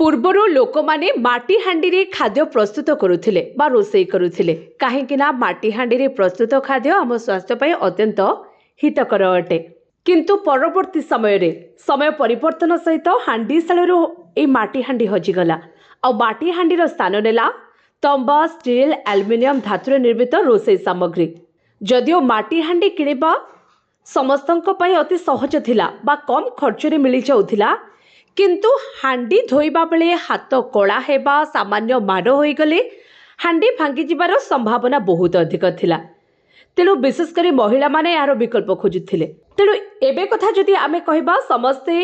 ପୂର୍ବରୁ ଲୋକମାନେ ମାଟି ହାଣ୍ଡିରେ ଖାଦ୍ୟ ପ୍ରସ୍ତୁତ କରୁଥିଲେ ବା ରୋଷେଇ କରୁଥିଲେ କାହିଁକି ନା ମାଟି ହାଣ୍ଡିରେ ପ୍ରସ୍ତୁତ ଖାଦ୍ୟ ଆମ ସ୍ୱାସ୍ଥ୍ୟ ପାଇଁ ଅତ୍ୟନ୍ତ ହିତକର ଅଟେ। କିନ୍ତୁ ପରବର୍ତ୍ତୀ ସମୟରେ ସମୟ ପରିବର୍ତ୍ତନ ସହିତ ହାଣ୍ଡିଶାଳରୁ ଏହି ମାଟି ହାଣ୍ଡି ହଜିଗଲା ଆଉ ମାଟି ହାଣ୍ଡିର ସ୍ଥାନ ନେଲା ତମ୍ବା, ଷ୍ଟିଲ୍, ଆଲୁମିନିୟମ ଧାତୁରେ ନିର୍ମିତ ରୋଷେଇ ସାମଗ୍ରୀ। ଯଦିଓ ମାଟି ହାଣ୍ଡି କିଣିବା ସମସ୍ତଙ୍କ ପାଇଁ ଅତି ସହଜ ଥିଲା ବା କମ୍ ଖର୍ଚ୍ଚରେ ମିଳିଯାଉଥିଲା, କିନ୍ତୁ ହାଣ୍ଡି ଧୋଇବା ବେଲେ ହାତ କଳା ହେବା, ସାମାନ୍ୟ ମାଡ଼ ହୋଇଗଲେ ହାଣ୍ଡି ଭାଙ୍ଗିଯିବାର ସମ୍ଭାବନା ବହୁତ ଅଧିକ ଥିଲା। ତେଣୁ ବିଶେଷ କରି ମହିଳାମାନେ ଏହାର ବିକଳ୍ପ ଖୋଜୁଥିଲେ। ତେଣୁ ଏବେ କଥା ଯଦି ଆମେ କହିବା, ସମସ୍ତେ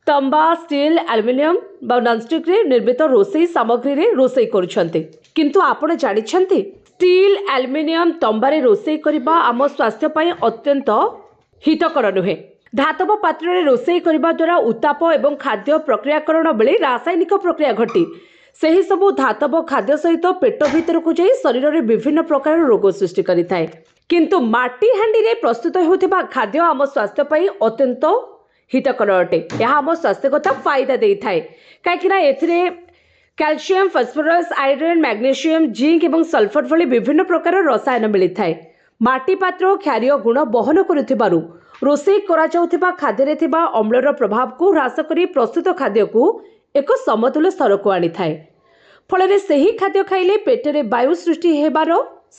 ତମ୍ବା, ଷ୍ଟିଲ୍, ଆଲୁମିନିୟମ ବା ନନଷ୍ଟିକ୍ରେ ନିର୍ମିତ ରୋଷେଇ ସାମଗ୍ରୀରେ ରୋଷେଇ କରୁଛନ୍ତି। କିନ୍ତୁ ଆପଣ ଜାଣିଛନ୍ତି ଷ୍ଟିଲ୍, ଆଲୁମିନିୟମ, ତମ୍ବାରେ ରୋଷେଇ କରିବା ଆମ ସ୍ୱାସ୍ଥ୍ୟ ପାଇଁ ଅତ୍ୟନ୍ତ ହିତକର ନୁହେଁ। ଧାତବ ପାତ୍ରରେ ରୋଷେଇ କରିବା ଦ୍ୱାରା ଉତ୍ତାପ ଏବଂ ଖାଦ୍ୟ ପ୍ରକ୍ରିୟାକରଣ ବେଳେ ରାସାୟନିକ ପ୍ରକ୍ରିୟା ଘଟି ସେହି ସବୁ ଧାତବ ଖାଦ୍ୟ ସହିତ ପେଟ ଭିତରକୁ ଯାଇ ଶରୀରରେ ବିଭିନ୍ନ ପ୍ରକାର ରୋଗ ସୃଷ୍ଟି କରିଥାଏ। କିନ୍ତୁ ମାଟି ହାଣ୍ଡିରେ ପ୍ରସ୍ତୁତ ହେଉଥିବା ଖାଦ୍ୟ ଆମ ସ୍ୱାସ୍ଥ୍ୟ ପାଇଁ ଅତ୍ୟନ୍ତ ହିତକର ଅଟେ। ଏହା ଆମ ସ୍ୱାସ୍ଥ୍ୟଗତ ଫାଇଦା ଦେଇଥାଏ କାହିଁକିନା ଏଥିରେ calcium, phosphorus, iron, magnesium, zinc ଏବଂ ସଲଫର ଭଳି ବିଭିନ୍ନ ପ୍ରକାର ରସାୟନ ମିଳିଥାଏ। ମାଟି ପାତ୍ର କ୍ଷାରୀୟ ଗୁଣ ବହନ କରୁଥିବାରୁ ରୋଷେଇ କରାଯାଉଥିବା ଖାଦ୍ୟରେ ଥିବା ଅମ୍ଳର ପ୍ରଭାବକୁ ହ୍ରାସ କରି ପ୍ରସ୍ତୁତ ଖାଦ୍ୟକୁ ଏକ ସମତୁଲ ସ୍ତରକୁ ଆଣିଥାଏ। ଫଳରେ ସେହି ଖାଦ୍ୟ ଖାଇଲେ ପେଟରେ ବାୟୁ ସୃଷ୍ଟି ହେବାର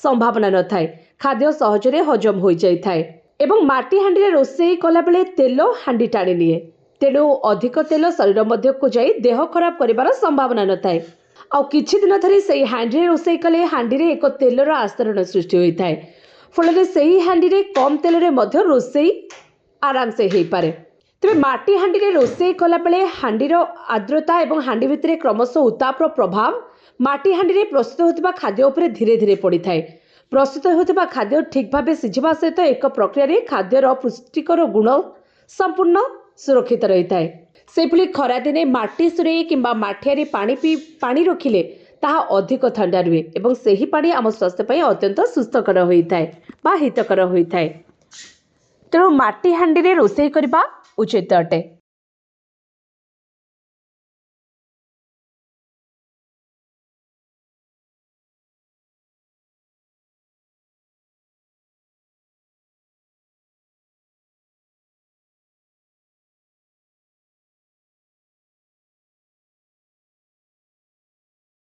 ସମ୍ଭାବନା ନଥାଏ। ଖାଦ୍ୟ ସହଜରେ ହଜମ ହୋଇଯାଇଥାଏ ଏବଂ ମାଟି ହାଣ୍ଡିରେ ରୋଷେଇ କଲାବେଳେ ତେଲ ହାଣ୍ଡି ଟାଣି ନିଏ। ତେଣୁ ଅଧିକ ତେଲ ଶରୀର ମଧ୍ୟକୁ ଯାଇ ଦେହ ଖରାପ କରିବାର ସମ୍ଭାବନା ନଥାଏ। ଆଉ କିଛି ଦିନ ଧରି ସେହି ହାଣ୍ଡିରେ ରୋଷେଇ କଲେ ହାଣ୍ଡିରେ ଏକ ତେଲର ଆସ୍ତରଣ ସୃଷ୍ଟି ହୋଇଥାଏ। ଫଳରେ ସେହି ହାଣ୍ଡିରେ କମ୍ ତେଲରେ ମଧ୍ୟ ରୋଷେଇ ଆରାମସେ ହେଇପାରେ। ତେବେ ମାଟି ହାଣ୍ଡିରେ ରୋଷେଇ କଲାବେଳେ ହାଣ୍ଡିର ଆର୍ଦ୍ରତା ଏବଂ ହାଣ୍ଡି ଭିତରେ କ୍ରମଶଃ ଉତ୍ତାପର ପ୍ରଭାବ ମାଟି ହାଣ୍ଡିରେ ପ୍ରସ୍ତୁତ ହେଉଥିବା ଖାଦ୍ୟ ଉପରେ ଧୀରେ ଧୀରେ ପଡ଼ିଥାଏ। ପ୍ରସ୍ତୁତ ହେଉଥିବା ଖାଦ୍ୟ ଠିକ୍ ଭାବେ ସିଝିବା ସହିତ ଏକ ପ୍ରକ୍ରିୟାରେ ଖାଦ୍ୟର ପୁଷ୍ଟିକର ଗୁଣ ସମ୍ପୂର୍ଣ୍ଣ ସୁରକ୍ଷିତ ରହିଥାଏ। ସେଭଳି ଖରାଦିନେ ମାଟି ସୁରେଇ କିମ୍ବା ମାଠିଆରେ ପାଣି ରଖିଲେ ତାହା ଅଧିକ ଥଣ୍ଡା ରୁହେ ଏବଂ ସେହି ପାଣି ଆମ ସ୍ୱାସ୍ଥ୍ୟ ପାଇଁ ଅତ୍ୟନ୍ତ ସୁସ୍ଥକର ହୋଇଥାଏ ବା ହିତକର ହୋଇଥାଏ। ତେଣୁ ମାଟି ହାଣ୍ଡିରେ ରୋଷେଇ କରିବା ଉଚିତ ଅଟେ।